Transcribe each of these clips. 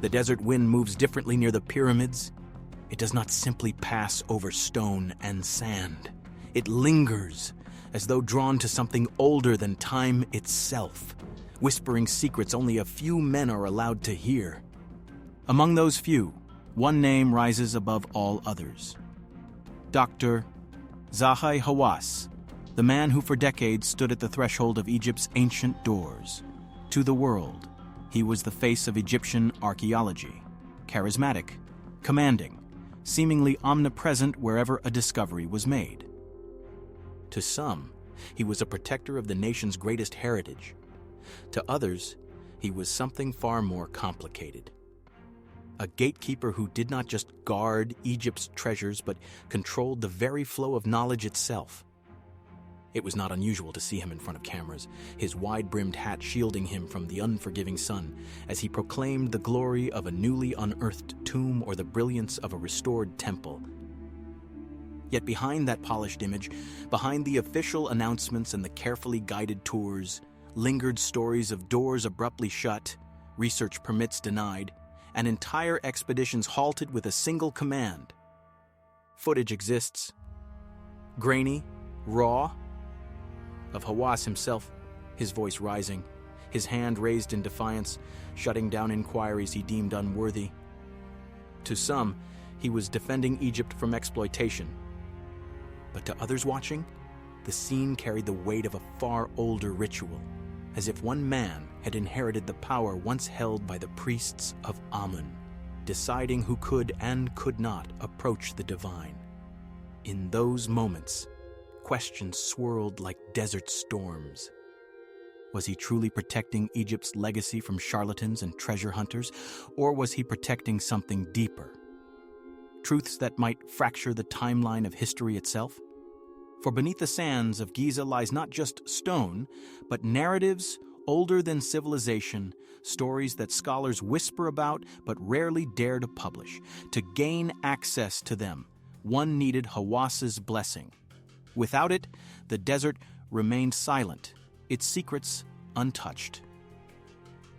The desert wind moves differently near the pyramids. It does not simply pass over stone and sand. It lingers, as though drawn to something older than time itself, whispering secrets only a few men are allowed to hear. Among those few, one name rises above all others. Dr. Zahi Hawass, the man who for decades stood at the threshold of Egypt's ancient doors. To the world, he was the face of Egyptian archaeology, charismatic, commanding, seemingly omnipresent wherever a discovery was made. To some, he was a protector of the nation's greatest heritage. To others, he was something far more complicated. A gatekeeper who did not just guard Egypt's treasures but controlled the very flow of knowledge itself. It was not unusual to see him in front of cameras, his wide-brimmed hat shielding him from the unforgiving sun, as he proclaimed the glory of a newly unearthed tomb or the brilliance of a restored temple. Yet behind that polished image, behind the official announcements and the carefully guided tours, lingered stories of doors abruptly shut, research permits denied, and entire expeditions halted with a single command. Footage exists, grainy, raw, of Hawass himself, his voice rising, his hand raised in defiance, shutting down inquiries he deemed unworthy. To some, he was defending Egypt from exploitation. But to others watching, the scene carried the weight of a far older ritual, as if one man had inherited the power once held by the priests of Amun, deciding who could and could not approach the divine. In those moments, questions swirled like desert storms. Was he truly protecting Egypt's legacy from charlatans and treasure hunters, or was he protecting something deeper? Truths that might fracture the timeline of history itself? For beneath the sands of Giza lies not just stone, but narratives older than civilization, stories that scholars whisper about but rarely dare to publish. To gain access to them, one needed Hawass's blessing. Without it, the desert remained silent, its secrets untouched.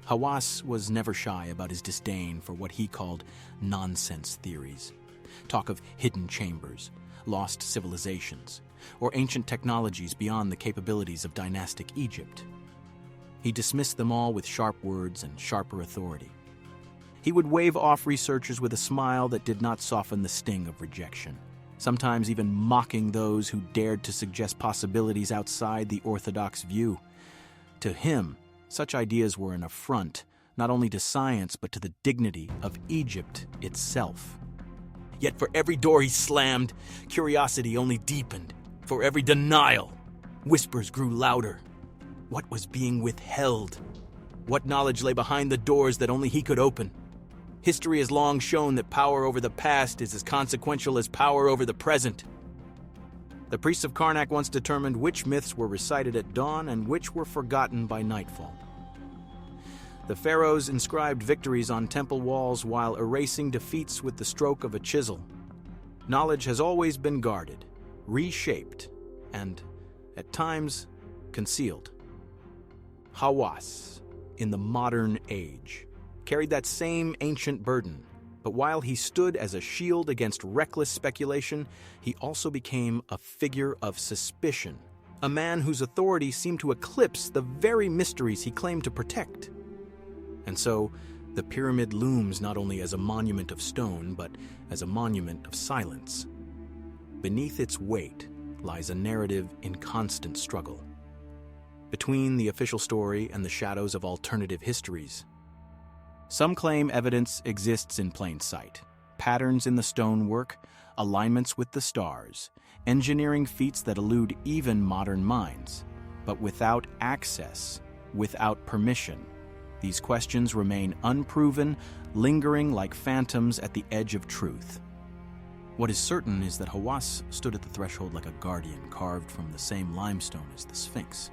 Hawass was never shy about his disdain for what he called nonsense theories. Talk of hidden chambers, lost civilizations, or ancient technologies beyond the capabilities of dynastic Egypt. He dismissed them all with sharp words and sharper authority. He would wave off researchers with a smile that did not soften the sting of rejection, sometimes even mocking those who dared to suggest possibilities outside the orthodox view. To him, such ideas were an affront, not only to science but to the dignity of Egypt itself. Yet for every door he slammed, curiosity only deepened. For every denial, whispers grew louder. What was being withheld? What knowledge lay behind the doors that only he could open? History has long shown that power over the past is as consequential as power over the present. The priests of Karnak once determined which myths were recited at dawn and which were forgotten by nightfall. The pharaohs inscribed victories on temple walls while erasing defeats with the stroke of a chisel. Knowledge has always been guarded, reshaped, and, at times, concealed. Hawass, in the modern age, carried that same ancient burden, but while he stood as a shield against reckless speculation, he also became a figure of suspicion, a man whose authority seemed to eclipse the very mysteries he claimed to protect. And so, the pyramid looms not only as a monument of stone, but as a monument of silence. Beneath its weight lies a narrative in constant struggle. Between the official story and the shadows of alternative histories, some claim evidence exists in plain sight. Patterns in the stonework, alignments with the stars, engineering feats that elude even modern minds. But without access, without permission, these questions remain unproven, lingering like phantoms at the edge of truth. What is certain is that Hawass stood at the threshold like a guardian carved from the same limestone as the Sphinx.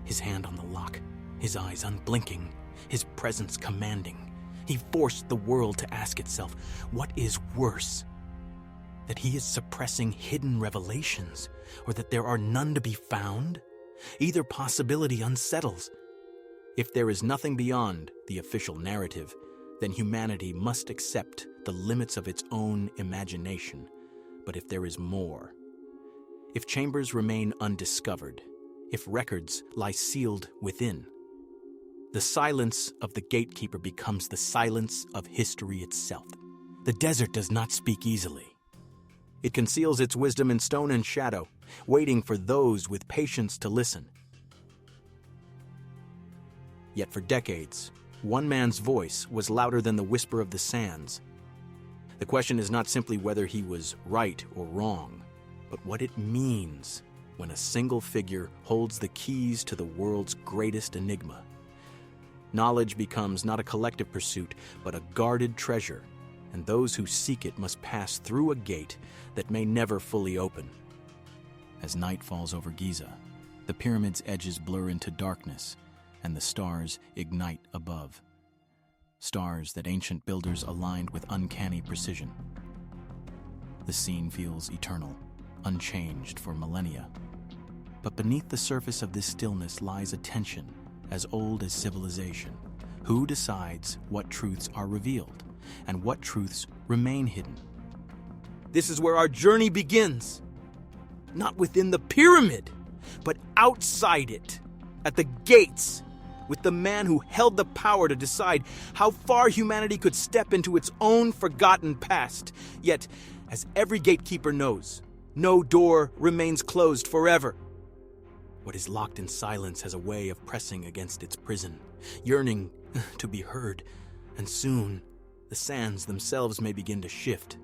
His hand on the lock, his eyes unblinking, his presence commanding. He forced the world to ask itself, what is worse? That he is suppressing hidden revelations, or that there are none to be found? Either possibility unsettles. If there is nothing beyond the official narrative, then humanity must accept the limits of its own imagination. But if there is more, if chambers remain undiscovered, if records lie sealed within, the silence of the gatekeeper becomes the silence of history itself. The desert does not speak easily. It conceals its wisdom in stone and shadow, waiting for those with patience to listen. Yet for decades, one man's voice was louder than the whisper of the sands. The question is not simply whether he was right or wrong, but what it means when a single figure holds the keys to the world's greatest enigma. Knowledge becomes not a collective pursuit, but a guarded treasure, and those who seek it must pass through a gate that may never fully open. As night falls over Giza, the pyramid's edges blur into darkness, and the stars ignite above. Stars that ancient builders aligned with uncanny precision. The scene feels eternal, unchanged for millennia. But beneath the surface of this stillness lies a tension as old as civilization. Who decides what truths are revealed and what truths remain hidden? This is where our journey begins. Not within the pyramid, but outside it, at the gates, with the man who held the power to decide how far humanity could step into its own forgotten past. Yet, as every gatekeeper knows, no door remains closed forever. What is locked in silence has a way of pressing against its prison, yearning to be heard, and soon the sands themselves may begin to shift.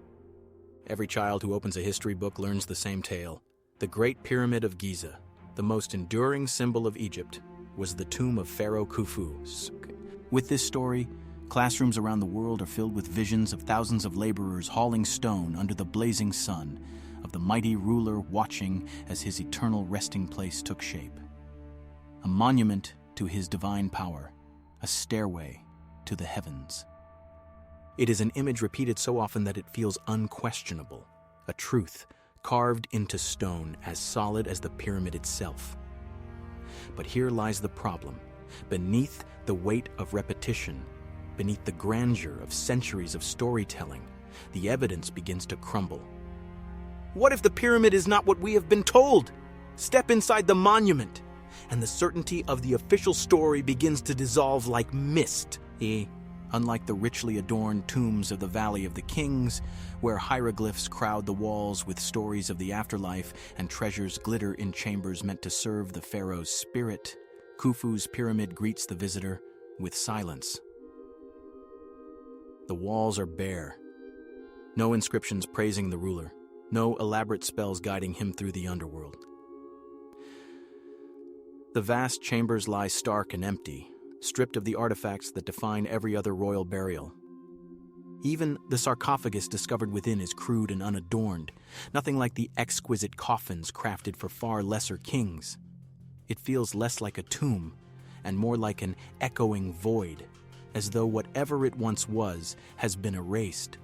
Every child who opens a history book learns the same tale. The Great Pyramid of Giza, the most enduring symbol of Egypt, was the tomb of Pharaoh Khufu. With this story, classrooms around the world are filled with visions of thousands of laborers hauling stone under the blazing sun, of the mighty ruler watching as his eternal resting place took shape. A monument to his divine power, a stairway to the heavens. It is an image repeated so often that it feels unquestionable, a truth carved into stone as solid as the pyramid itself. But here lies the problem. Beneath the weight of repetition, beneath the grandeur of centuries of storytelling, the evidence begins to crumble. What if the pyramid is not what we have been told? Step inside the monument, and the certainty of the official story begins to dissolve like mist. Unlike the richly adorned tombs of the Valley of the Kings, where hieroglyphs crowd the walls with stories of the afterlife and treasures glitter in chambers meant to serve the pharaoh's spirit, Khufu's pyramid greets the visitor with silence. The walls are bare. No inscriptions praising the ruler. No elaborate spells guiding him through the underworld. The vast chambers lie stark and empty, stripped of the artifacts that define every other royal burial. Even the sarcophagus discovered within is crude and unadorned, nothing like the exquisite coffins crafted for far lesser kings. It feels less like a tomb and more like an echoing void, as though whatever it once was has been erased.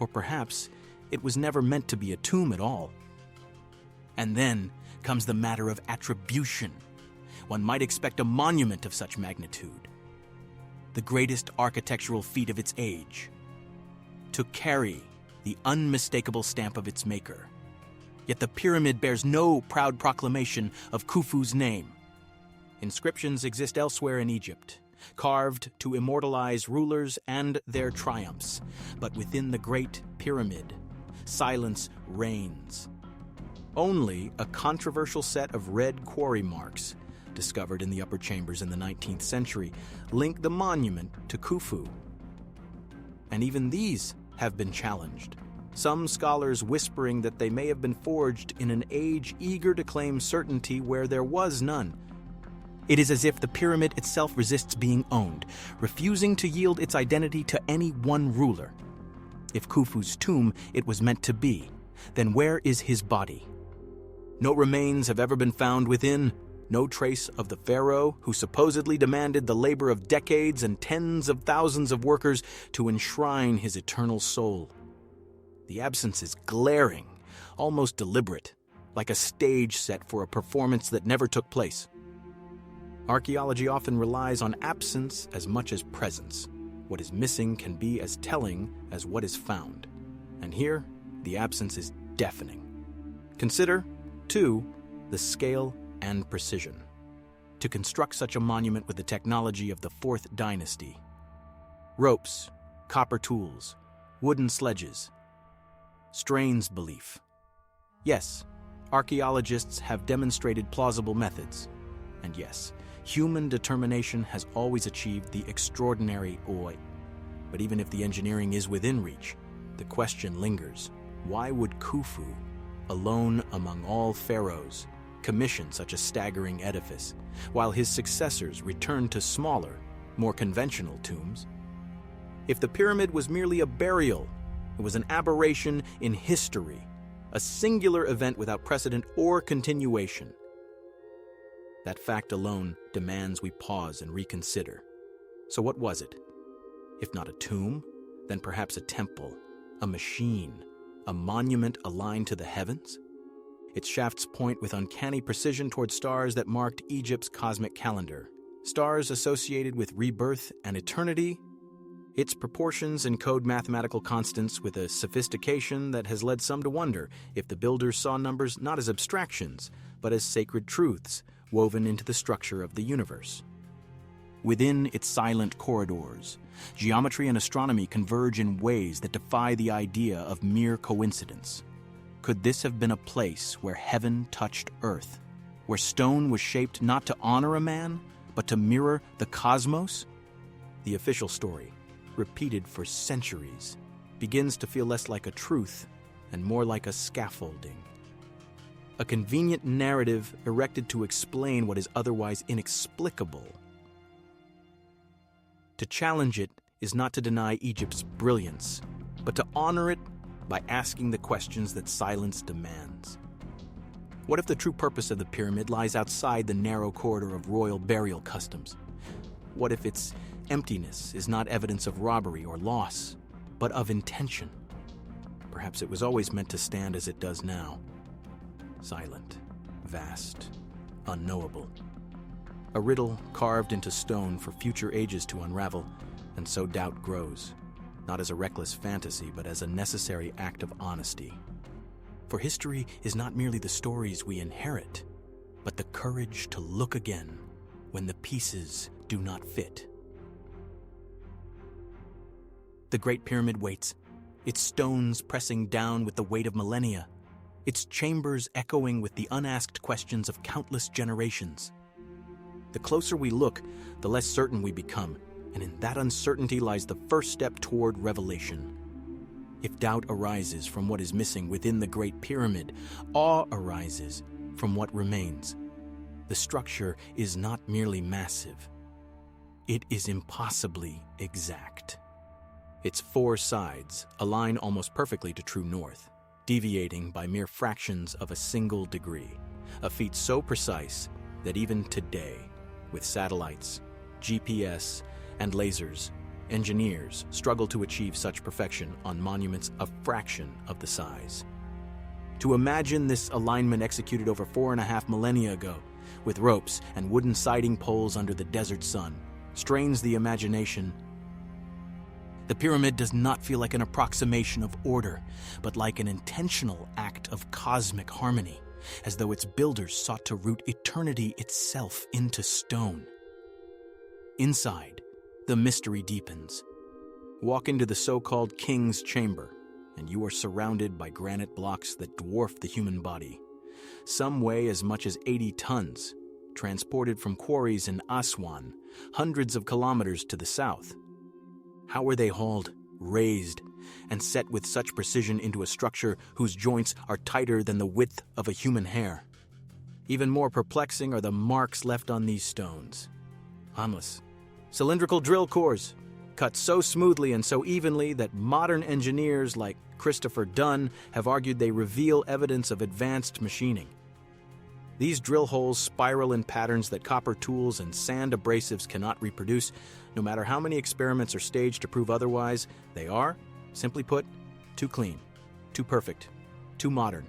Or perhaps it was never meant to be a tomb at all. And then comes the matter of attribution. One might expect a monument of such magnitude, the greatest architectural feat of its age, to carry the unmistakable stamp of its maker. Yet the pyramid bears no proud proclamation of Khufu's name. Inscriptions exist elsewhere in Egypt, carved to immortalize rulers and their triumphs. But within the Great Pyramid, silence reigns. Only a controversial set of red quarry marks, discovered in the upper chambers in the 19th century, link the monument to Khufu. And even these have been challenged, some scholars whispering that they may have been forged in an age eager to claim certainty where there was none. It is as if the pyramid itself resists being owned, refusing to yield its identity to any one ruler. If Khufu's tomb it was meant to be, then where is his body? No remains have ever been found within, no trace of the pharaoh who supposedly demanded the labor of decades and tens of thousands of workers to enshrine his eternal soul. The absence is glaring, almost deliberate, like a stage set for a performance that never took place. Archaeology often relies on absence as much as presence. What is missing can be as telling as what is found. And here, the absence is deafening. Consider, too, the scale and precision. To construct such a monument with the technology of the 4th dynasty. Ropes, copper tools, wooden sledges. Strains belief. Yes, archaeologists have demonstrated plausible methods. And yes, human determination has always achieved the extraordinary oi. But even if the engineering is within reach, the question lingers. Why would Khufu, alone among all pharaohs, commission such a staggering edifice, while his successors returned to smaller, more conventional tombs? If the pyramid was merely a burial, it was an aberration in history, a singular event without precedent or continuation. That fact alone demands we pause and reconsider. So what was it? If not a tomb, then perhaps a temple, a machine, a monument aligned to the heavens? Its shafts point with uncanny precision toward stars that marked Egypt's cosmic calendar, stars associated with rebirth and eternity. Its proportions encode mathematical constants with a sophistication that has led some to wonder if the builders saw numbers not as abstractions, but as sacred truths woven into the structure of the universe. Within its silent corridors, geometry and astronomy converge in ways that defy the idea of mere coincidence. Could this have been a place where heaven touched earth, where stone was shaped not to honor a man, but to mirror the cosmos? The official story, repeated for centuries, begins to feel less like a truth and more like a scaffolding. A convenient narrative erected to explain what is otherwise inexplicable. To challenge it is not to deny Egypt's brilliance, but to honor it by asking the questions that silence demands. What if the true purpose of the pyramid lies outside the narrow corridor of royal burial customs? What if its emptiness is not evidence of robbery or loss, but of intention? Perhaps it was always meant to stand as it does now, silent, vast, unknowable. A riddle carved into stone for future ages to unravel, and so doubt grows, not as a reckless fantasy, but as a necessary act of honesty. For history is not merely the stories we inherit, but the courage to look again when the pieces do not fit. The Great Pyramid waits, its stones pressing down with the weight of millennia, its chambers echoing with the unasked questions of countless generations. The closer we look, the less certain we become, and in that uncertainty lies the first step toward revelation. If doubt arises from what is missing within the Great Pyramid, awe arises from what remains. The structure is not merely massive. It is impossibly exact. Its 4 sides align almost perfectly to true north, deviating by mere fractions of a single degree, a feat so precise that even today, with satellites, GPS, and lasers, engineers struggle to achieve such perfection on monuments a fraction of the size. To imagine this alignment executed over 4.5 millennia ago, with ropes and wooden siding poles under the desert sun, strains the imagination. The pyramid does not feel like an approximation of order, but like an intentional act of cosmic harmony, as though its builders sought to root eternity itself into stone. Inside, the mystery deepens. Walk into the so-called King's Chamber, and you are surrounded by granite blocks that dwarf the human body. Some weigh as much as 80 tons, transported from quarries in Aswan, hundreds of kilometers to the south. How were they hauled, raised, and set with such precision into a structure whose joints are tighter than the width of a human hair? Even more perplexing are the marks left on these stones. Harmless, cylindrical drill cores, cut so smoothly and so evenly that modern engineers like Christopher Dunn have argued they reveal evidence of advanced machining. These drill holes spiral in patterns that copper tools and sand abrasives cannot reproduce. No matter how many experiments are staged to prove otherwise, they are, simply put, too clean, too perfect, too modern.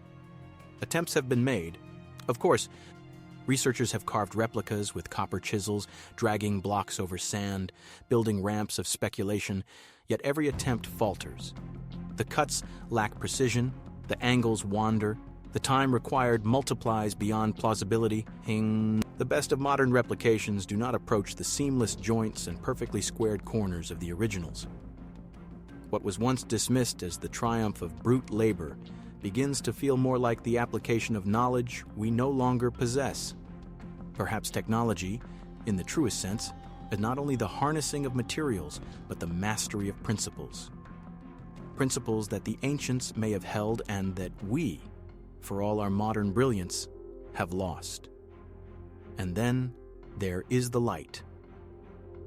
Attempts have been made, of course, Researchers have carved replicas with copper chisels, dragging blocks over sand, building ramps of speculation, yet every attempt falters. The cuts lack precision, the angles wander, the time required multiplies beyond plausibility. The best of modern replications do not approach the seamless joints and perfectly squared corners of the originals. What was once dismissed as the triumph of brute labor begins to feel more like the application of knowledge we no longer possess. Perhaps technology, in the truest sense, is not only the harnessing of materials, but the mastery of principles. Principles that the ancients may have held and that we, for all our modern brilliance, have lost. And then there is the light,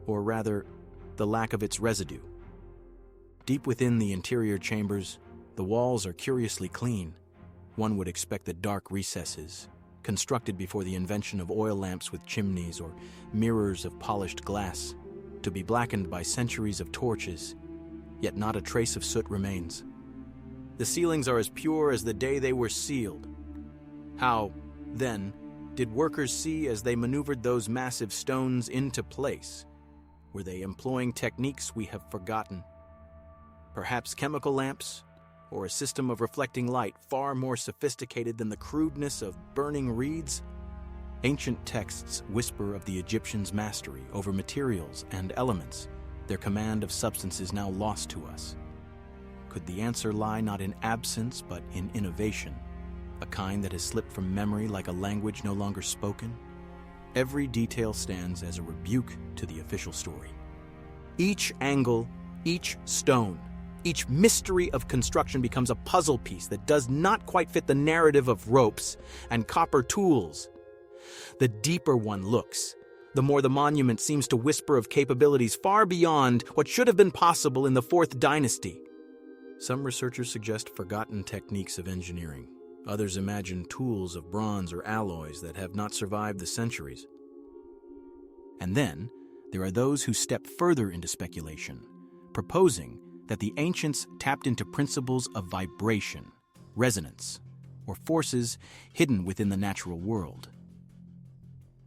or rather, the lack of its residue. Deep within the interior chambers, the walls are curiously clean. One would expect the dark recesses, constructed before the invention of oil lamps with chimneys or mirrors of polished glass, to be blackened by centuries of torches, yet not a trace of soot remains. The ceilings are as pure as the day they were sealed. How, then, did workers see as they maneuvered those massive stones into place? Were they employing techniques we have forgotten? Perhaps chemical lamps, or a system of reflecting light far more sophisticated than the crudeness of burning reeds? Ancient texts whisper of the Egyptians' mastery over materials and elements, their command of substances now lost to us. Could the answer lie not in absence but in innovation, a kind that has slipped from memory like a language no longer spoken? Every detail stands as a rebuke to the official story. Each angle, each stone, each mystery of construction becomes a puzzle piece that does not quite fit the narrative of ropes and copper tools. The deeper one looks, the more the monument seems to whisper of capabilities far beyond what should have been possible in the Fourth Dynasty. Some researchers suggest forgotten techniques of engineering. Others imagine tools of bronze or alloys that have not survived the centuries. And then, there are those who step further into speculation, proposing that the ancients tapped into principles of vibration, resonance, or forces hidden within the natural world.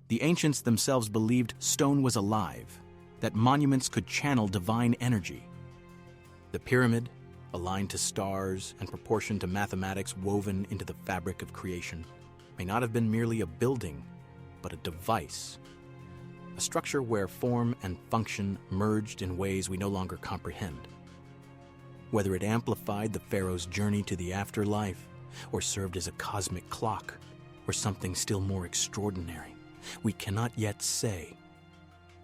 The ancients themselves believed stone was alive, that monuments could channel divine energy. The pyramid, aligned to stars and proportioned to mathematics woven into the fabric of creation, may not have been merely a building, but a device, a structure where form and function merged in ways we no longer comprehend. Whether it amplified the Pharaoh's journey to the afterlife, or served as a cosmic clock, or something still more extraordinary, we cannot yet say.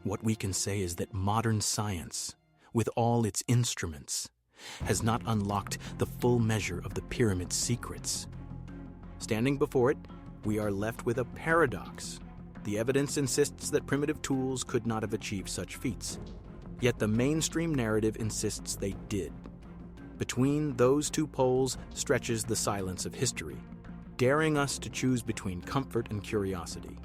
What we can say is that modern science, with all its instruments, has not unlocked the full measure of the pyramid's secrets. Standing before it, we are left with a paradox. The evidence insists that primitive tools could not have achieved such feats, yet the mainstream narrative insists they did. Between those two poles stretches the silence of history, daring us to choose between comfort and curiosity.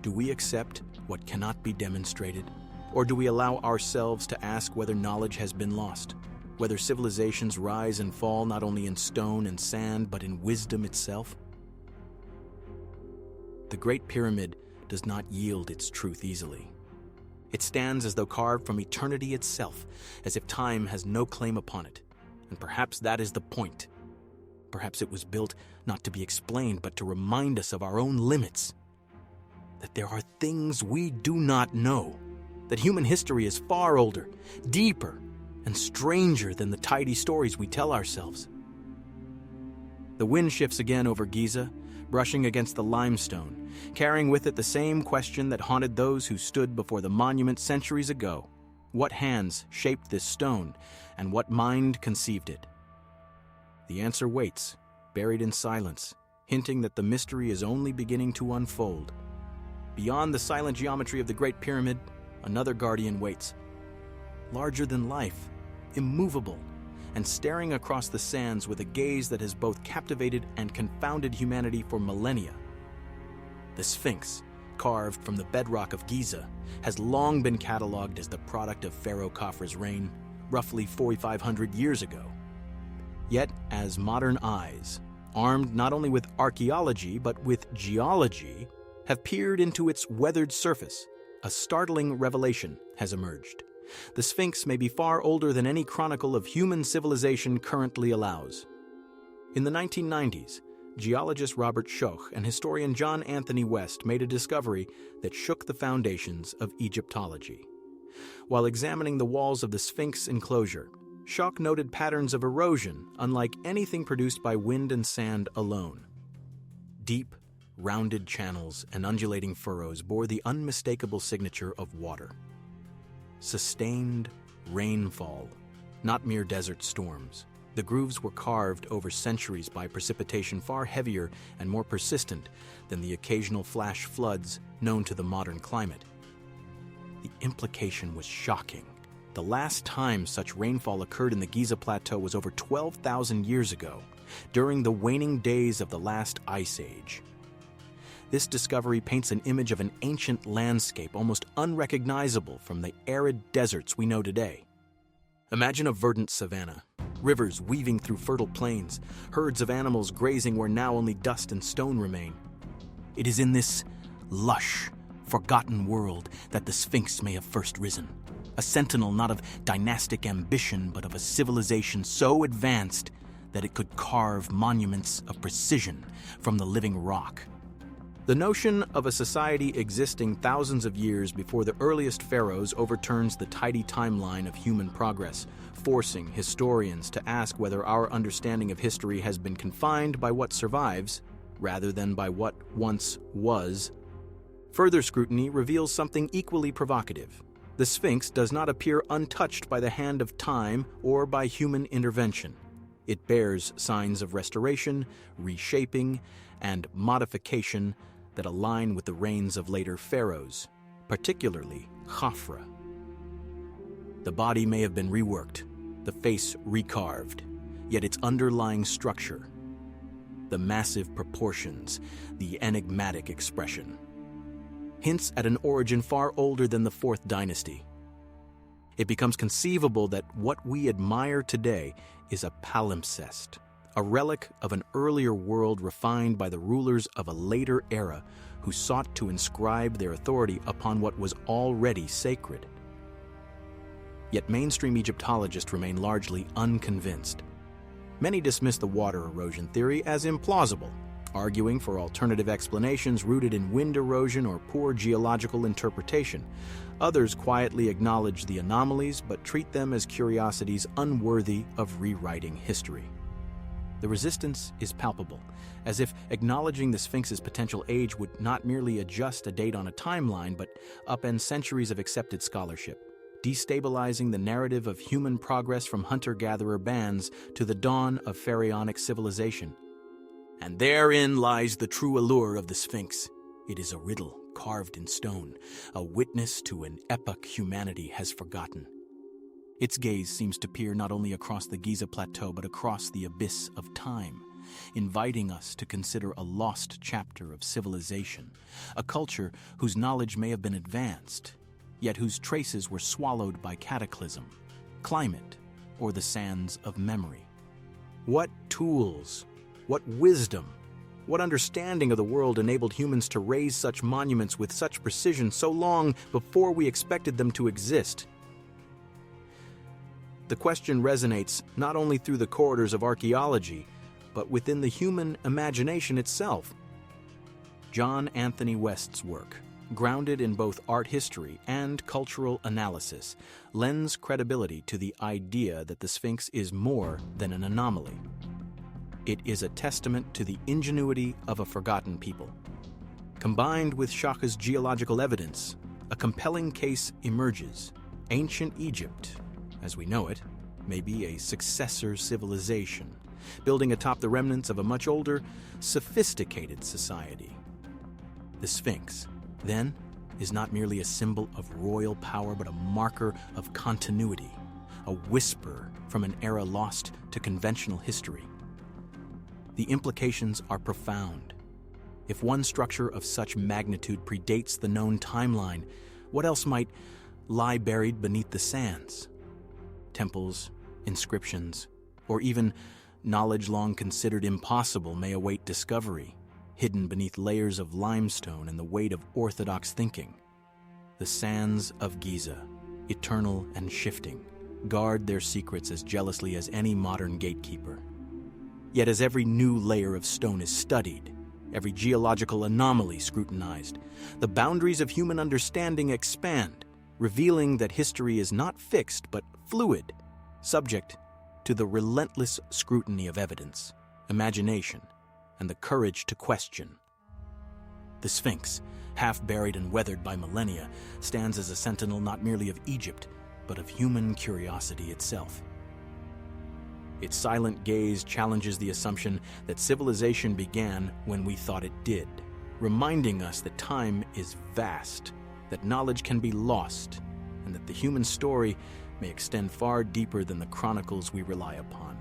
Do we accept what cannot be demonstrated, or do we allow ourselves to ask whether knowledge has been lost, whether civilizations rise and fall not only in stone and sand, but in wisdom itself? The Great Pyramid does not yield its truth easily. It stands as though carved from eternity itself, as if time has no claim upon it. And perhaps that is the point. Perhaps it was built not to be explained, but to remind us of our own limits. That there are things we do not know. That human history is far older, deeper, and stranger than the tidy stories we tell ourselves. The wind shifts again over Giza, brushing against the limestone, carrying with it the same question that haunted those who stood before the monument centuries ago. What hands shaped this stone, and what mind conceived it? The answer waits, buried in silence, hinting that the mystery is only beginning to unfold. Beyond the silent geometry of the Great Pyramid, another guardian waits. Larger than life, immovable, and staring across the sands with a gaze that has both captivated and confounded humanity for millennia. The Sphinx, carved from the bedrock of Giza, has long been catalogued as the product of Pharaoh Khafre's reign, roughly 4,500 years ago. Yet, as modern eyes, armed not only with archaeology but with geology, have peered into its weathered surface, a startling revelation has emerged. The Sphinx may be far older than any chronicle of human civilization currently allows. In the 1990s, geologist Robert Schoch and historian John Anthony West made a discovery that shook the foundations of Egyptology. While examining the walls of the Sphinx enclosure, Schoch noted patterns of erosion unlike anything produced by wind and sand alone. Deep, rounded channels and undulating furrows bore the unmistakable signature of water. Sustained rainfall, not mere desert storms. The grooves were carved over centuries by precipitation far heavier and more persistent than the occasional flash floods known to the modern climate. The implication was shocking. The last time such rainfall occurred in the Giza Plateau was over 12,000 years ago, during the waning days of the last ice age. This discovery paints an image of an ancient landscape almost unrecognizable from the arid deserts we know today. Imagine a verdant savanna, rivers weaving through fertile plains, herds of animals grazing where now only dust and stone remain. It is in this lush, forgotten world that the Sphinx may have first risen, a sentinel not of dynastic ambition but of a civilization so advanced that it could carve monuments of precision from the living rock. The notion of a society existing thousands of years before the earliest pharaohs overturns the tidy timeline of human progress, forcing historians to ask whether our understanding of history has been confined by what survives, rather than by what once was. Further scrutiny reveals something equally provocative. The Sphinx does not appear untouched by the hand of time or by human intervention. It bears signs of restoration, reshaping, and modification that align with the reigns of later pharaohs, particularly Khafra. The body may have been reworked, the face recarved, yet its underlying structure, the massive proportions, the enigmatic expression, hints at an origin far older than the Fourth Dynasty. It becomes conceivable that what we admire today is a palimpsest, a relic of an earlier world refined by the rulers of a later era who sought to inscribe their authority upon what was already sacred. Yet mainstream Egyptologists remain largely unconvinced. Many dismiss the water erosion theory as implausible, arguing for alternative explanations rooted in wind erosion or poor geological interpretation. Others quietly acknowledge the anomalies but treat them as curiosities unworthy of rewriting history. The resistance is palpable, as if acknowledging the Sphinx's potential age would not merely adjust a date on a timeline, but upend centuries of accepted scholarship, destabilizing the narrative of human progress from hunter-gatherer bands to the dawn of pharaonic civilization. And therein lies the true allure of the Sphinx. It is a riddle carved in stone, a witness to an epoch humanity has forgotten. Its gaze seems to peer not only across the Giza Plateau but across the abyss of time, inviting us to consider a lost chapter of civilization, a culture whose knowledge may have been advanced, yet whose traces were swallowed by cataclysm, climate, or the sands of memory. What tools, what wisdom, what understanding of the world enabled humans to raise such monuments with such precision so long before we expected them to exist? The question resonates not only through the corridors of archaeology, but within the human imagination itself. John Anthony West's work, grounded in both art history and cultural analysis, lends credibility to the idea that the Sphinx is more than an anomaly. It is a testament to the ingenuity of a forgotten people. Combined with Schoch's geological evidence, a compelling case emerges. Ancient Egypt, as we know it, may be a successor civilization, building atop the remnants of a much older, sophisticated society. The Sphinx, then, is not merely a symbol of royal power but a marker of continuity, a whisper from an era lost to conventional history. The implications are profound. If one structure of such magnitude predates the known timeline, what else might lie buried beneath the sands? Temples, inscriptions, or even knowledge long considered impossible may await discovery, hidden beneath layers of limestone and the weight of orthodox thinking. The sands of Giza, eternal and shifting, guard their secrets as jealously as any modern gatekeeper. Yet as every new layer of stone is studied, every geological anomaly scrutinized, the boundaries of human understanding expand, revealing that history is not fixed but fluid, subject to the relentless scrutiny of evidence, imagination, and the courage to question. The Sphinx, half buried and weathered by millennia, stands as a sentinel not merely of Egypt, but of human curiosity itself. Its silent gaze challenges the assumption that civilization began when we thought it did, reminding us that time is vast, that knowledge can be lost, and that the human story may extend far deeper than the chronicles we rely upon.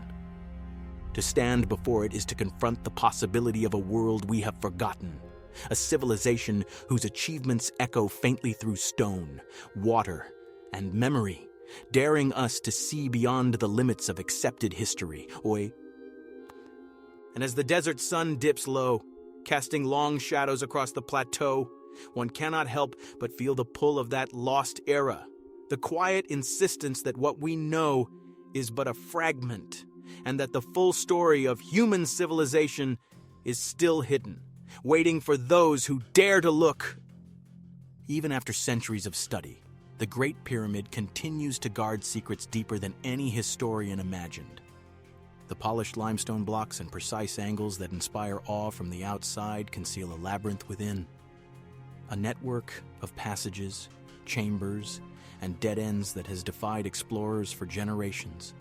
To stand before it is to confront the possibility of a world we have forgotten, a civilization whose achievements echo faintly through stone, water, and memory, daring us to see beyond the limits of accepted history. And as the desert sun dips low, casting long shadows across the plateau, one cannot help but feel the pull of that lost era, the quiet insistence that what we know is but a fragment, and that the full story of human civilization is still hidden, waiting for those who dare to look. Even after centuries of study, the Great Pyramid continues to guard secrets deeper than any historian imagined. The polished limestone blocks and precise angles that inspire awe from the outside conceal a labyrinth within. A network of passages, chambers, and dead ends that has defied explorers for generations.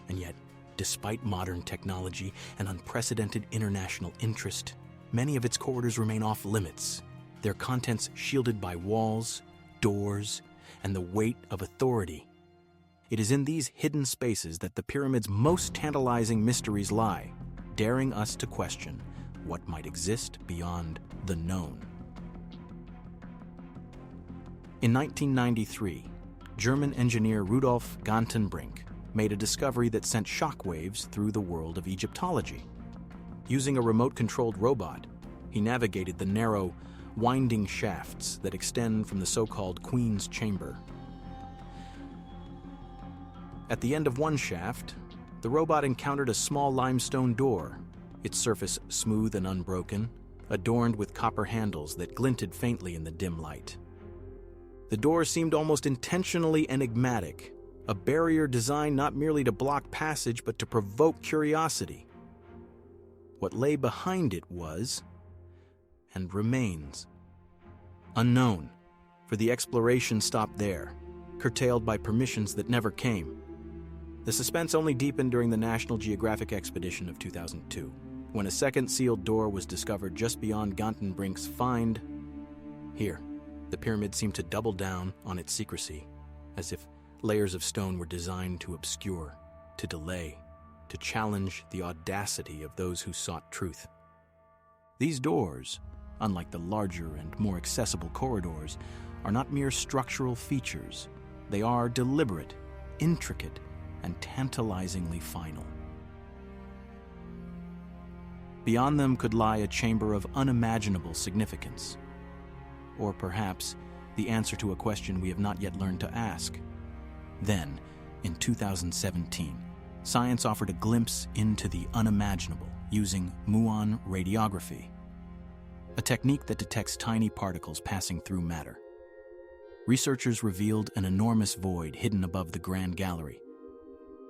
And yet, despite modern technology and unprecedented international interest, many of its corridors remain off limits, their contents shielded by walls, doors, and the weight of authority. It is in these hidden spaces that the pyramid's most tantalizing mysteries lie, daring us to question what might exist beyond the known. In 1993, German engineer Rudolf Gantenbrink made a discovery that sent shockwaves through the world of Egyptology. Using a remote-controlled robot, he navigated the narrow, winding shafts that extend from the so-called Queen's Chamber. At the end of one shaft, the robot encountered a small limestone door, its surface smooth and unbroken, adorned with copper handles that glinted faintly in the dim light. The door seemed almost intentionally enigmatic, a barrier designed not merely to block passage but to provoke curiosity. What lay behind it was, and remains, unknown, for the exploration stopped there, curtailed by permissions that never came. The suspense only deepened during the National Geographic expedition of 2002, when a second sealed door was discovered just beyond Gantenbrink's find. Here, the pyramid seemed to double down on its secrecy, as if layers of stone were designed to obscure, to delay, to challenge the audacity of those who sought truth. These doors, unlike the larger and more accessible corridors, are not mere structural features. They are deliberate, intricate, and tantalizingly final. Beyond them could lie a chamber of unimaginable significance. Or perhaps the answer to a question we have not yet learned to ask. Then, in 2017, science offered a glimpse into the unimaginable using muon radiography, a technique that detects tiny particles passing through matter. Researchers revealed an enormous void hidden above the Grand Gallery.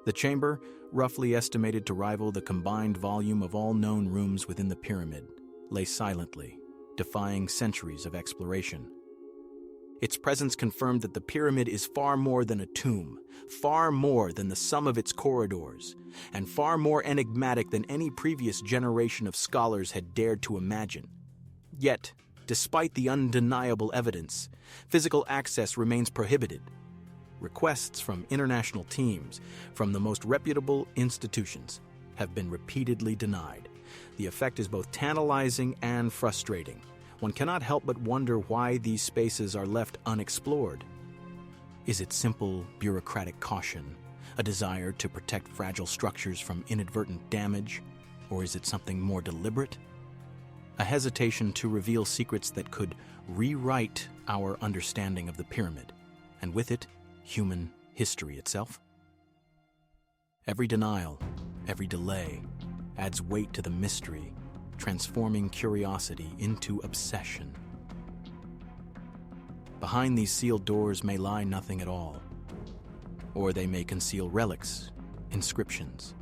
The chamber, roughly estimated to rival the combined volume of all known rooms within the pyramid, lay silently, defying centuries of exploration. Its presence confirmed that the pyramid is far more than a tomb, far more than the sum of its corridors, and far more enigmatic than any previous generation of scholars had dared to imagine. Yet, despite the undeniable evidence, physical access remains prohibited. Requests from international teams, from the most reputable institutions, have been repeatedly denied. The effect is both tantalizing and frustrating. One cannot help but wonder why these spaces are left unexplored. Is it simple bureaucratic caution, a desire to protect fragile structures from inadvertent damage, or is it something more deliberate? a hesitation to reveal secrets that could rewrite our understanding of the pyramid, and with it, human history itself. Every denial, every delay, adds weight to the mystery, transforming curiosity into obsession. Behind these sealed doors may lie nothing at all, or they may conceal relics, inscriptions,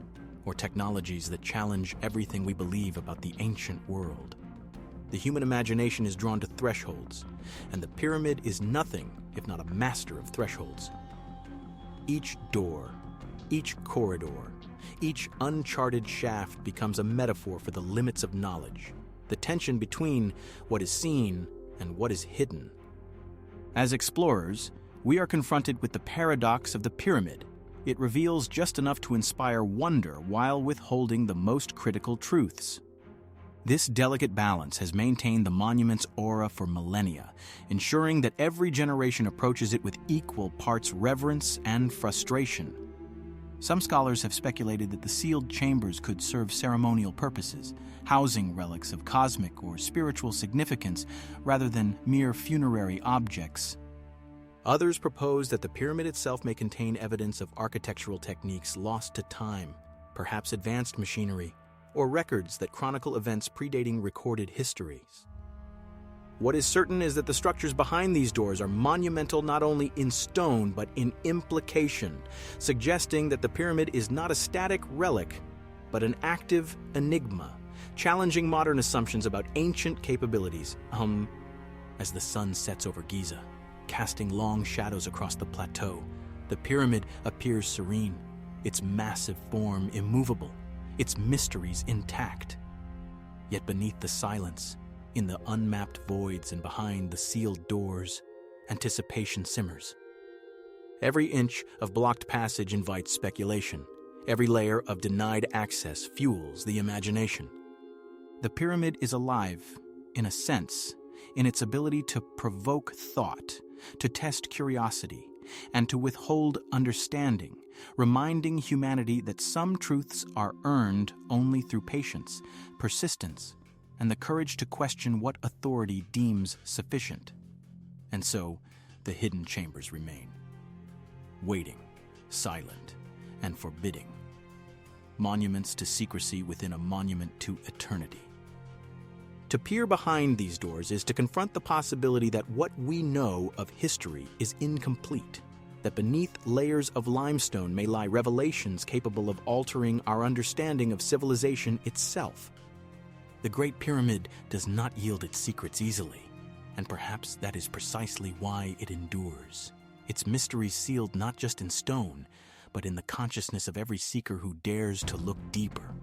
or technologies that challenge everything we believe about the ancient world. The human imagination is drawn to thresholds, and the pyramid is nothing if not a master of thresholds. Each door, each corridor, each uncharted shaft becomes a metaphor for the limits of knowledge, the tension between what is seen and what is hidden. As explorers, we are confronted with the paradox of the pyramid. It reveals just enough to inspire wonder while withholding the most critical truths. This delicate balance has maintained the monument's aura for millennia, ensuring that every generation approaches it with equal parts reverence and frustration. Some scholars have speculated that the sealed chambers could serve ceremonial purposes, housing relics of cosmic or spiritual significance rather than mere funerary objects. Others propose that the pyramid itself may contain evidence of architectural techniques lost to time, perhaps advanced machinery, or records that chronicle events predating recorded histories. What is certain is that the structures behind these doors are monumental not only in stone but in implication, suggesting that the pyramid is not a static relic, but an active enigma, challenging modern assumptions about ancient capabilities. As the sun sets over Giza, casting long shadows across the plateau, the pyramid appears serene, its massive form immovable, its mysteries intact. Yet beneath the silence, in the unmapped voids and behind the sealed doors, anticipation simmers. Every inch of blocked passage invites speculation. Every layer of denied access fuels the imagination. The pyramid is alive, in a sense, in its ability to provoke thought, to test curiosity, and to withhold understanding, reminding humanity that some truths are earned only through patience, persistence, and the courage to question what authority deems sufficient. And so, the hidden chambers remain, waiting, silent, and forbidding. Monuments to secrecy within a monument to eternity. To peer behind these doors is to confront the possibility that what we know of history is incomplete, that beneath layers of limestone may lie revelations capable of altering our understanding of civilization itself. The Great Pyramid does not yield its secrets easily, and perhaps that is precisely why it endures. Its mysteries sealed not just in stone, but in the consciousness of every seeker who dares to look deeper.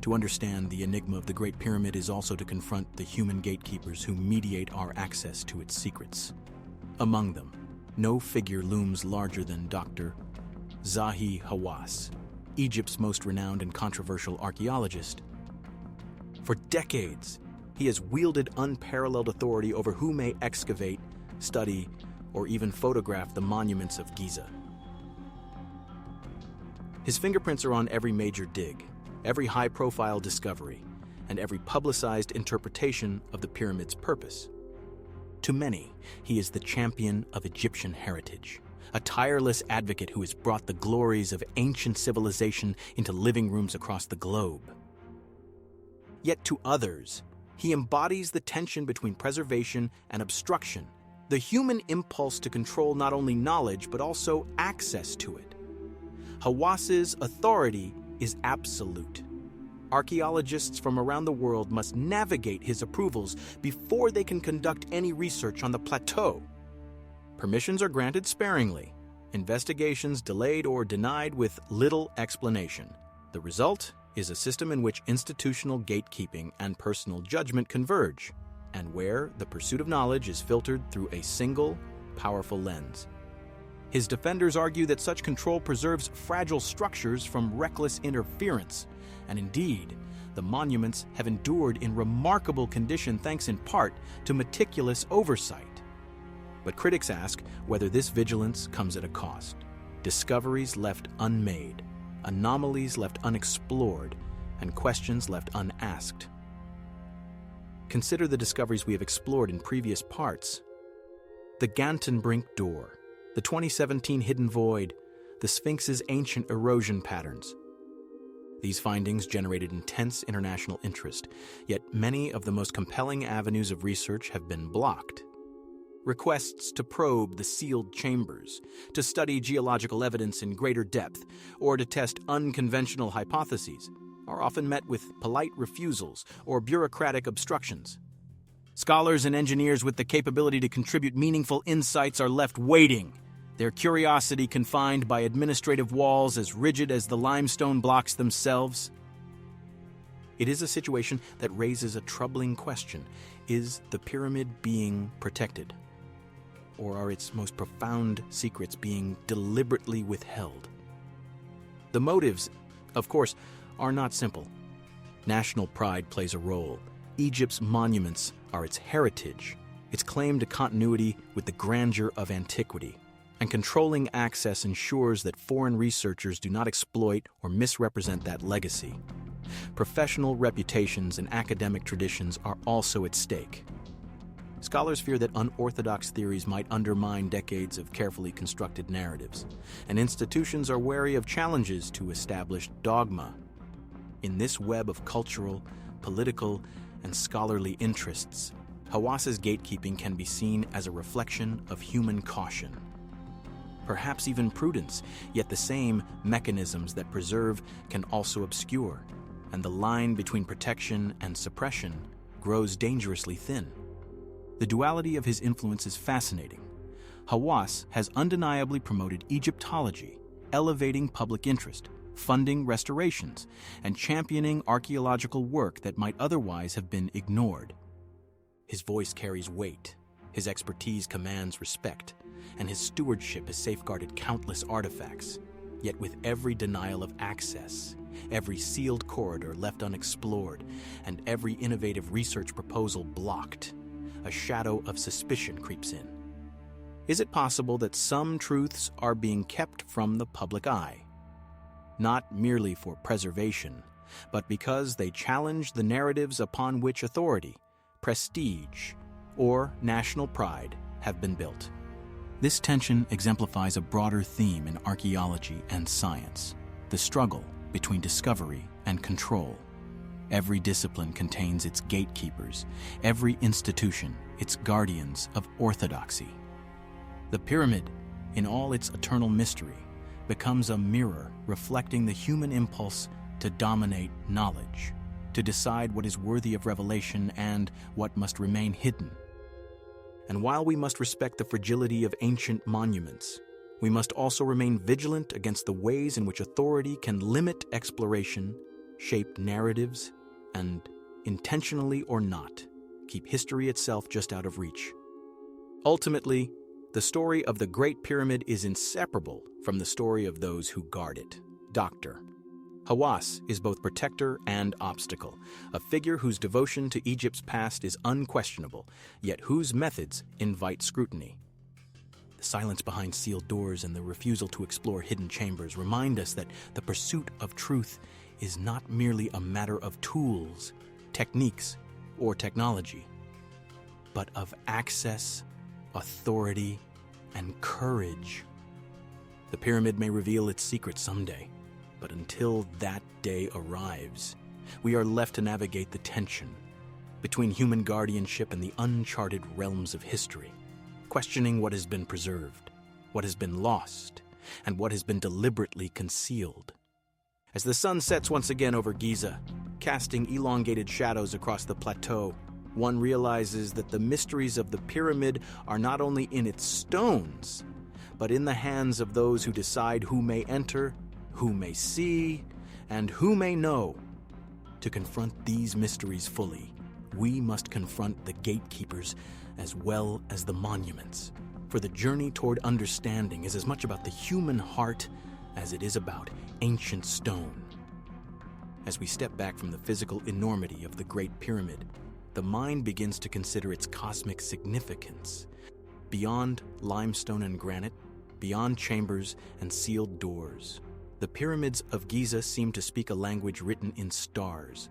To understand the enigma of the Great Pyramid is also to confront the human gatekeepers who mediate our access to its secrets. Among them, no figure looms larger than Dr. Zahi Hawass, Egypt's most renowned and controversial archaeologist. For decades, he has wielded unparalleled authority over who may excavate, study, or even photograph the monuments of Giza. His fingerprints are on every major dig, every high-profile discovery, and every publicized interpretation of the pyramid's purpose. To many, he is the champion of Egyptian heritage, a tireless advocate who has brought the glories of ancient civilization into living rooms across the globe. Yet to others, he embodies the tension between preservation and obstruction, the human impulse to control not only knowledge but also access to it. Hawass's authority is absolute. Archaeologists from around the world must navigate his approvals before they can conduct any research on the plateau. Permissions are granted sparingly, investigations delayed or denied with little explanation. The result is a system in which institutional gatekeeping and personal judgment converge, and where the pursuit of knowledge is filtered through a single, powerful lens. His defenders argue that such control preserves fragile structures from reckless interference, and indeed, the monuments have endured in remarkable condition thanks in part to meticulous oversight. But critics ask whether this vigilance comes at a cost. Discoveries left unmade, anomalies left unexplored, and questions left unasked. Consider the discoveries we have explored in previous parts. The Gantenbrink door, the 2017 hidden void, the Sphinx's ancient erosion patterns. These findings generated intense international interest, yet many of the most compelling avenues of research have been blocked. Requests to probe the sealed chambers, to study geological evidence in greater depth, or to test unconventional hypotheses are often met with polite refusals or bureaucratic obstructions. Scholars and engineers with the capability to contribute meaningful insights are left waiting, their curiosity confined by administrative walls as rigid as the limestone blocks themselves. It is a situation that raises a troubling question. Is the pyramid being protected? Or are its most profound secrets being deliberately withheld? The motives, of course, are not simple. National pride plays a role. Egypt's monuments are its heritage, its claim to continuity with the grandeur of antiquity. And controlling access ensures that foreign researchers do not exploit or misrepresent that legacy. Professional reputations and academic traditions are also at stake. Scholars fear that unorthodox theories might undermine decades of carefully constructed narratives, and institutions are wary of challenges to established dogma. In this web of cultural, political, and scholarly interests, Hawass's gatekeeping can be seen as a reflection of human caution. Perhaps even prudence, yet the same mechanisms that preserve can also obscure, and the line between protection and suppression grows dangerously thin. The duality of his influence is fascinating. Hawass has undeniably promoted Egyptology, elevating public interest, funding restorations, and championing archaeological work that might otherwise have been ignored. His voice carries weight, his expertise commands respect, and his stewardship has safeguarded countless artifacts. Yet with every denial of access, every sealed corridor left unexplored, and every innovative research proposal blocked, a shadow of suspicion creeps in. Is it possible that some truths are being kept from the public eye? Not merely for preservation, but because they challenge the narratives upon which authority, prestige, or national pride have been built. This tension exemplifies a broader theme in archaeology and science, the struggle between discovery and control. Every discipline contains its gatekeepers, every institution its guardians of orthodoxy. The pyramid, in all its eternal mystery, becomes a mirror reflecting the human impulse to dominate knowledge, to decide what is worthy of revelation and what must remain hidden. And while we must respect the fragility of ancient monuments, we must also remain vigilant against the ways in which authority can limit exploration, shape narratives, and, intentionally or not, keep history itself just out of reach. Ultimately, the story of the Great Pyramid is inseparable from the story of those who guard it. Dr. Hawass is both protector and obstacle, a figure whose devotion to Egypt's past is unquestionable, yet whose methods invite scrutiny. The silence behind sealed doors and the refusal to explore hidden chambers remind us that the pursuit of truth is not merely a matter of tools, techniques, or technology, but of access, authority, and courage. The pyramid may reveal its secrets someday, but until that day arrives, we are left to navigate the tension between human guardianship and the uncharted realms of history, questioning what has been preserved, what has been lost, and what has been deliberately concealed. As the sun sets once again over Giza, casting elongated shadows across the plateau, one realizes that the mysteries of the pyramid are not only in its stones, but in the hands of those who decide who may enter, who may see, and who may know. To confront these mysteries fully, we must confront the gatekeepers as well as the monuments. For the journey toward understanding is as much about the human heart as it is about ancient stone. As we step back from the physical enormity of the Great Pyramid, the mind begins to consider its cosmic significance. Beyond limestone and granite, beyond chambers and sealed doors, the pyramids of Giza seem to speak a language written in stars.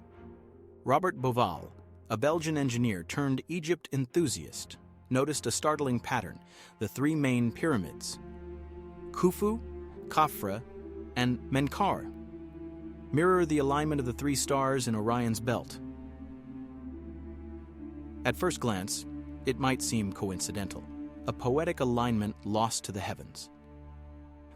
Robert Bauval, a Belgian engineer turned Egypt enthusiast noticed a startling pattern: the three main pyramids, Khufu, Khafra, and Menkaure, mirror the alignment of the three stars in Orion's belt. At first glance, it might seem coincidental, a poetic alignment lost to the heavens.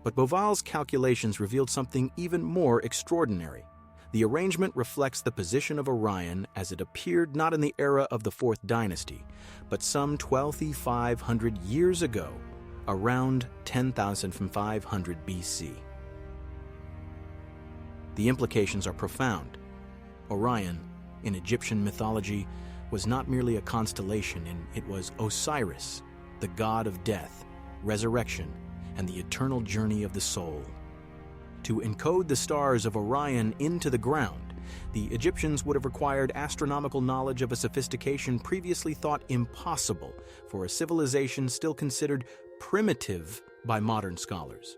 But Beauval's calculations revealed something even more extraordinary. The arrangement reflects the position of Orion as it appeared not in the era of the Fourth Dynasty, but some 12,500 years ago, around 10,500 BC. The implications are profound. Orion, in Egyptian mythology, was not merely a constellation, it was Osiris, the god of death, resurrection, and the eternal journey of the soul. To encode the stars of Orion into the ground, the Egyptians would have required astronomical knowledge of a sophistication previously thought impossible for a civilization still considered primitive by modern scholars.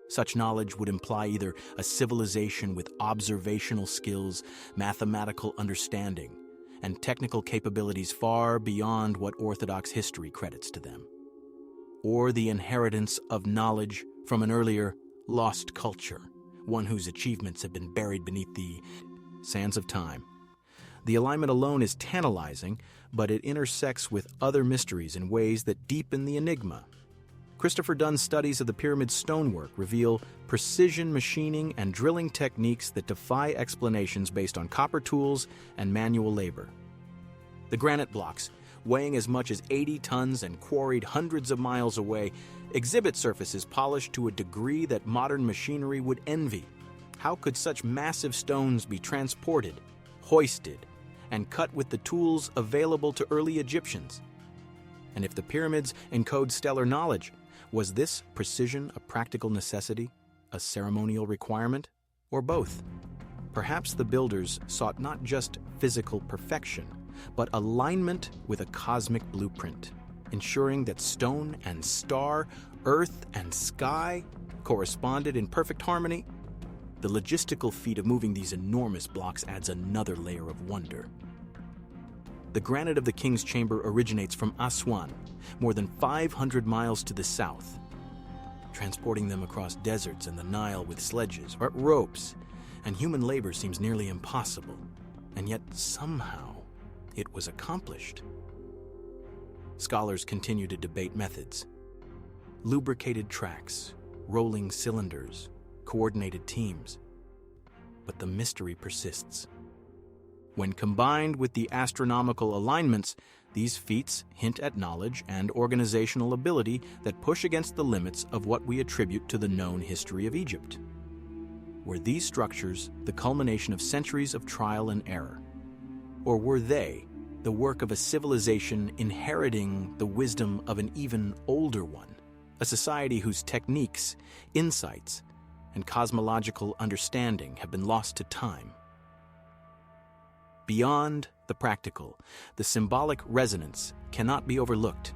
Such knowledge would imply either a civilization with observational skills, mathematical understanding, and technical capabilities far beyond what Orthodox history credits to them, or the inheritance of knowledge from an earlier, lost culture, one whose achievements have been buried beneath the sands of time. The alignment alone is tantalizing, but it intersects with other mysteries in ways that deepen the enigma. Christopher Dunn's studies of the pyramid stonework reveal precision machining and drilling techniques that defy explanations based on copper tools and manual labor. The granite blocks, weighing as much as 80 tons and quarried hundreds of miles away, exhibit surfaces polished to a degree that modern machinery would envy. How could such massive stones be transported, hoisted, and cut with the tools available to early Egyptians? And if the pyramids encode stellar knowledge, was this precision a practical necessity, a ceremonial requirement, or both? Perhaps the builders sought not just physical perfection, but alignment with a cosmic blueprint, ensuring that stone and star, earth and sky corresponded in perfect harmony. The logistical feat of moving these enormous blocks adds another layer of wonder. The granite of the King's Chamber originates from Aswan, more than 500 miles to the south. Transporting them across deserts and the Nile with sledges or ropes and human labor seems nearly impossible, and yet somehow it was accomplished. Scholars continue to debate methods. Lubricated tracks, rolling cylinders, coordinated teams. But the mystery persists. When combined with the astronomical alignments, these feats hint at knowledge and organizational ability that push against the limits of what we attribute to the known history of Egypt. Were these structures the culmination of centuries of trial and error? Or were they the work of a civilization inheriting the wisdom of an even older one, a society whose techniques, insights, and cosmological understanding have been lost to time? Beyond the practical, the symbolic resonance cannot be overlooked.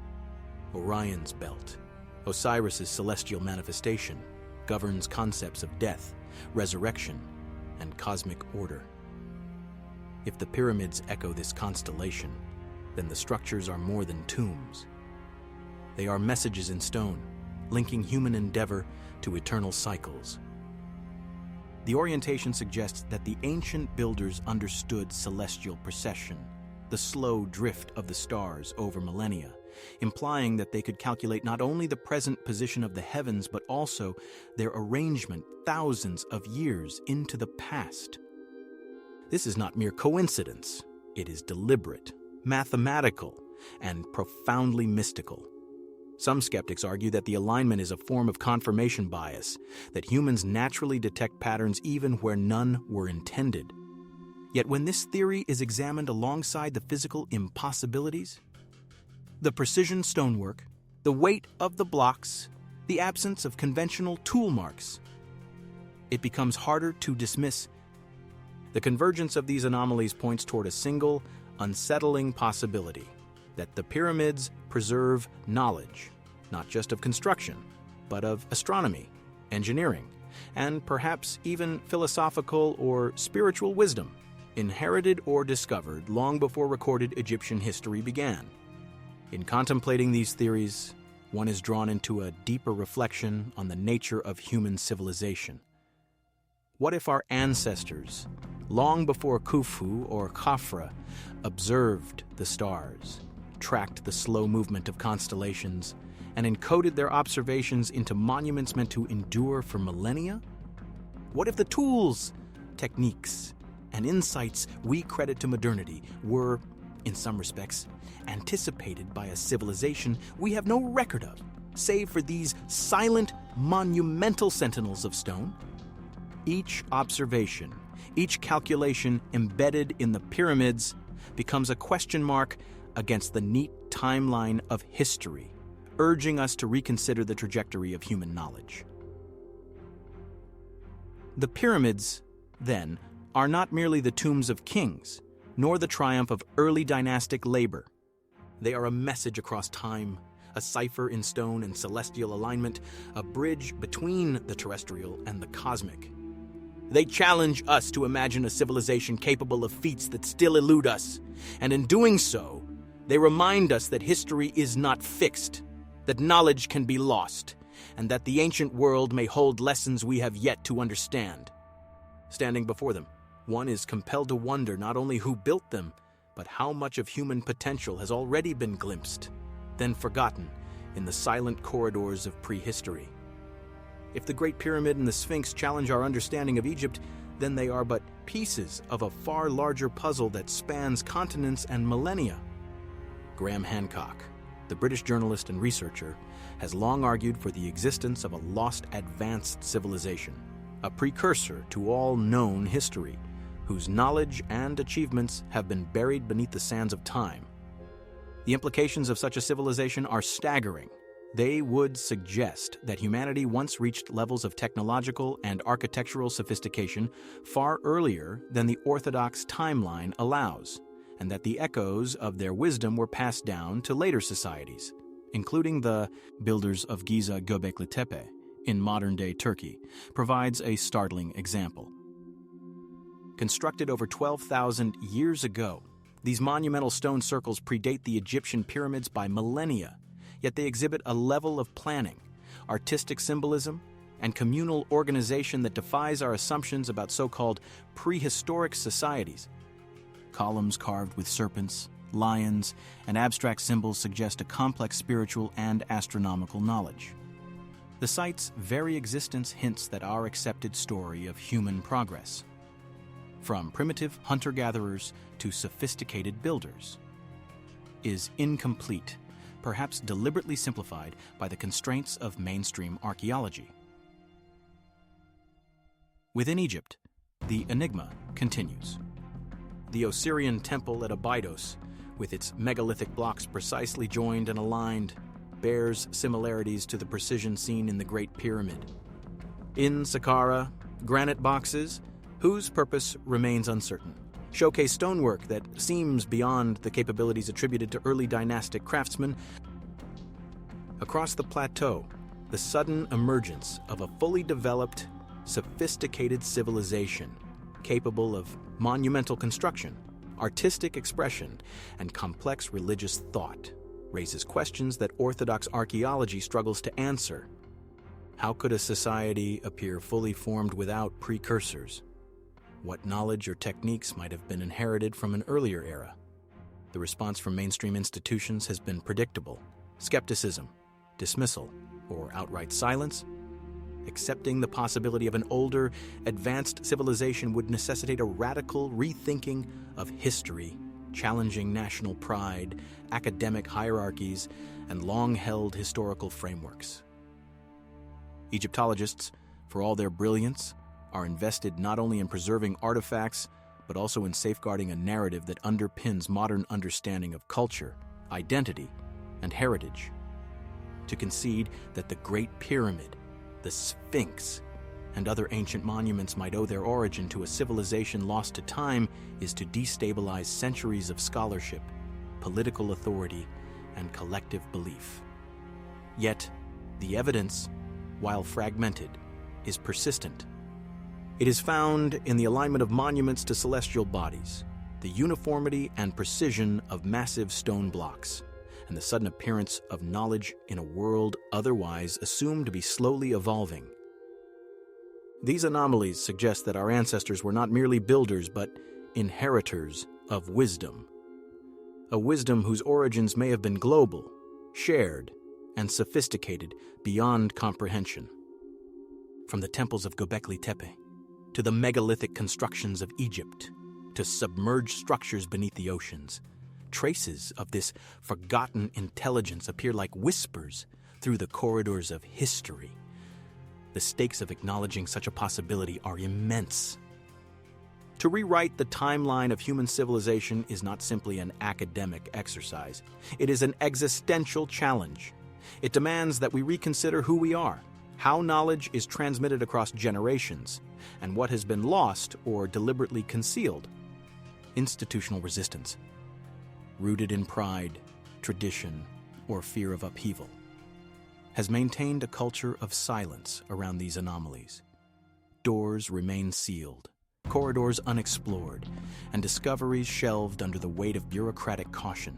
Orion's belt, Osiris's celestial manifestation, governs concepts of death, resurrection, and cosmic order. If the pyramids echo this constellation, then the structures are more than tombs. They are messages in stone, linking human endeavor to eternal cycles. The orientation suggests that the ancient builders understood celestial precession, the slow drift of the stars over millennia, implying that they could calculate not only the present position of the heavens, but also their arrangement thousands of years into the past. This is not mere coincidence. It is deliberate, mathematical, and profoundly mystical. Some skeptics argue that the alignment is a form of confirmation bias, that humans naturally detect patterns even where none were intended. Yet when this theory is examined alongside the physical impossibilities, the precision stonework, the weight of the blocks, the absence of conventional tool marks, it becomes harder to dismiss. The convergence of these anomalies points toward a single, unsettling possibility: that the pyramids preserve knowledge, not just of construction, but of astronomy, engineering, and perhaps even philosophical or spiritual wisdom. inherited or discovered long before recorded Egyptian history began. In contemplating these theories, one is drawn into a deeper reflection on the nature of human civilization. What if our ancestors, long before Khufu or Khafra, observed the stars, tracked the slow movement of constellations, and encoded their observations into monuments meant to endure for millennia? What if the tools, techniques, and insights we credit to modernity were, in some respects, anticipated by a civilization we have no record of, save for these silent, monumental sentinels of stone? Each observation, each calculation embedded in the pyramids becomes a question mark against the neat timeline of history, urging us to reconsider the trajectory of human knowledge. The pyramids, then, are not merely the tombs of kings, nor the triumph of early dynastic labor. They are a message across time, a cipher in stone and celestial alignment, a bridge between the terrestrial and the cosmic. They challenge us to imagine a civilization capable of feats that still elude us, and in doing so, they remind us that history is not fixed, that knowledge can be lost, and that the ancient world may hold lessons we have yet to understand. Standing before them, one is compelled to wonder not only who built them, but how much of human potential has already been glimpsed, then forgotten in the silent corridors of prehistory. If the Great Pyramid and the Sphinx challenge our understanding of Egypt, then they are but pieces of a far larger puzzle that spans continents and millennia. Graham Hancock, the British journalist and researcher, has long argued for the existence of a lost advanced civilization, a precursor to all known history, whose knowledge and achievements have been buried beneath the sands of time. The implications of such a civilization are staggering. They would suggest that humanity once reached levels of technological and architectural sophistication far earlier than the orthodox timeline allows, and that the echoes of their wisdom were passed down to later societies, including the builders of Giza Göbekli Tepe in modern-day Turkey, provides a startling example. Constructed over 12,000 years ago, these monumental stone circles predate the Egyptian pyramids by millennia, yet they exhibit a level of planning, artistic symbolism, and communal organization that defies our assumptions about so-called prehistoric societies. Columns carved with serpents, lions, and abstract symbols suggest a complex spiritual and astronomical knowledge. The site's very existence hints that our accepted story of human progress, from primitive hunter-gatherers to sophisticated builders, is incomplete, perhaps deliberately simplified by the constraints of mainstream archaeology. Within Egypt, the enigma continues. The Osirian temple at Abydos, with its megalithic blocks precisely joined and aligned, bears similarities to the precision seen in the Great Pyramid. In Saqqara, granite boxes, whose purpose remains uncertain, showcase stonework that seems beyond the capabilities attributed to early dynastic craftsmen. Across the plateau, the sudden emergence of a fully developed, sophisticated civilization, capable of monumental construction, artistic expression, and complex religious thought, raises questions that orthodox archaeology struggles to answer. How could a society appear fully formed without precursors? What knowledge or techniques might have been inherited from an earlier era? The response from mainstream institutions has been predictable: skepticism, dismissal, or outright silence. Accepting the possibility of an older, advanced civilization would necessitate a radical rethinking of history, challenging national pride, academic hierarchies, and long-held historical frameworks. Egyptologists, for all their brilliance, are invested not only in preserving artifacts, but also in safeguarding a narrative that underpins modern understanding of culture, identity, and heritage. To concede that the Great Pyramid, the Sphinx, and other ancient monuments might owe their origin to a civilization lost to time is to destabilize centuries of scholarship, political authority, and collective belief. Yet, the evidence, while fragmented, is persistent. It is found in the alignment of monuments to celestial bodies, the uniformity and precision of massive stone blocks, and the sudden appearance of knowledge in a world otherwise assumed to be slowly evolving. These anomalies suggest that our ancestors were not merely builders but inheritors of wisdom. A wisdom whose origins may have been global, shared, and sophisticated beyond comprehension. From the temples of Göbekli Tepe, to the megalithic constructions of Egypt, to submerged structures beneath the oceans, traces of this forgotten intelligence appear like whispers through the corridors of history. The stakes of acknowledging such a possibility are immense. To rewrite the timeline of human civilization is not simply an academic exercise. It is an existential challenge. It demands that we reconsider who we are, how knowledge is transmitted across generations, and what has been lost or deliberately concealed. Institutional resistance, rooted in pride, tradition, or fear of upheaval, has maintained a culture of silence around these anomalies. Doors remain sealed, corridors unexplored, and discoveries shelved under the weight of bureaucratic caution.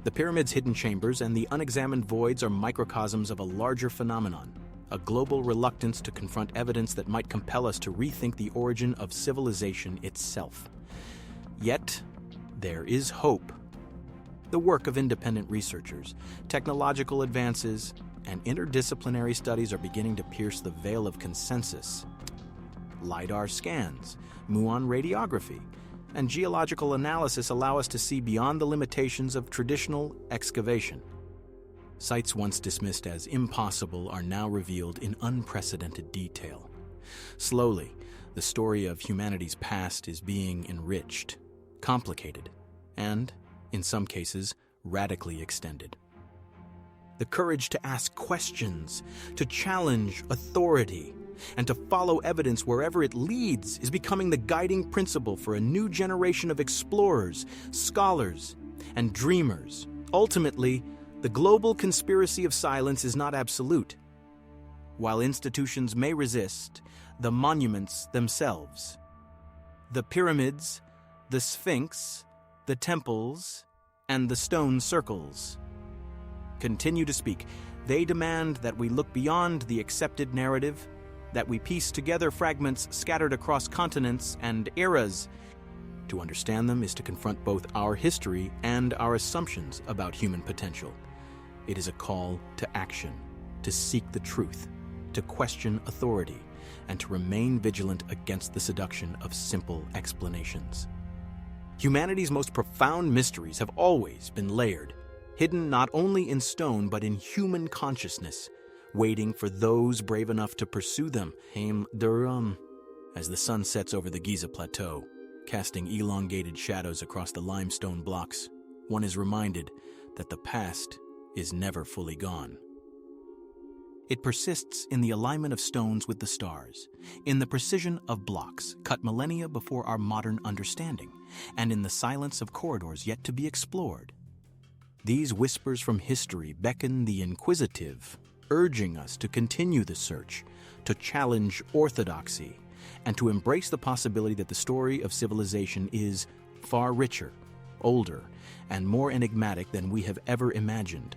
The pyramid's hidden chambers and the unexamined voids are microcosms of a larger phenomenon, a global reluctance to confront evidence that might compel us to rethink the origin of civilization itself. Yet, there is hope. The work of independent researchers, technological advances, and interdisciplinary studies are beginning to pierce the veil of consensus. LiDAR scans, muon radiography, and geological analysis allow us to see beyond the limitations of traditional excavation. Sites once dismissed as impossible are now revealed in unprecedented detail. Slowly, the story of humanity's past is being enriched, complicated, and, in some cases, radically extended. The courage to ask questions, to challenge authority, and to follow evidence wherever it leads is becoming the guiding principle for a new generation of explorers, scholars, and dreamers. Ultimately, the global conspiracy of silence is not absolute. While institutions may resist, the monuments themselves, the pyramids, the Sphinx, the temples, and the stone circles, continue to speak. They demand that we look beyond the accepted narrative, that we piece together fragments scattered across continents and eras. To understand them is to confront both our history and our assumptions about human potential. It is a call to action, to seek the truth, to question authority, and to remain vigilant against the seduction of simple explanations. Humanity's most profound mysteries have always been layered, hidden not only in stone but in human consciousness, waiting for those brave enough to pursue them. As the sun sets over the Giza plateau, casting elongated shadows across the limestone blocks, one is reminded that the past is never fully gone. It persists in the alignment of stones with the stars, in the precision of blocks cut millennia before our modern understanding, and in the silence of corridors yet to be explored. These whispers from history beckon the inquisitive, urging us to continue the search, to challenge orthodoxy, and to embrace the possibility that the story of civilization is far richer, older, and more enigmatic than we have ever imagined.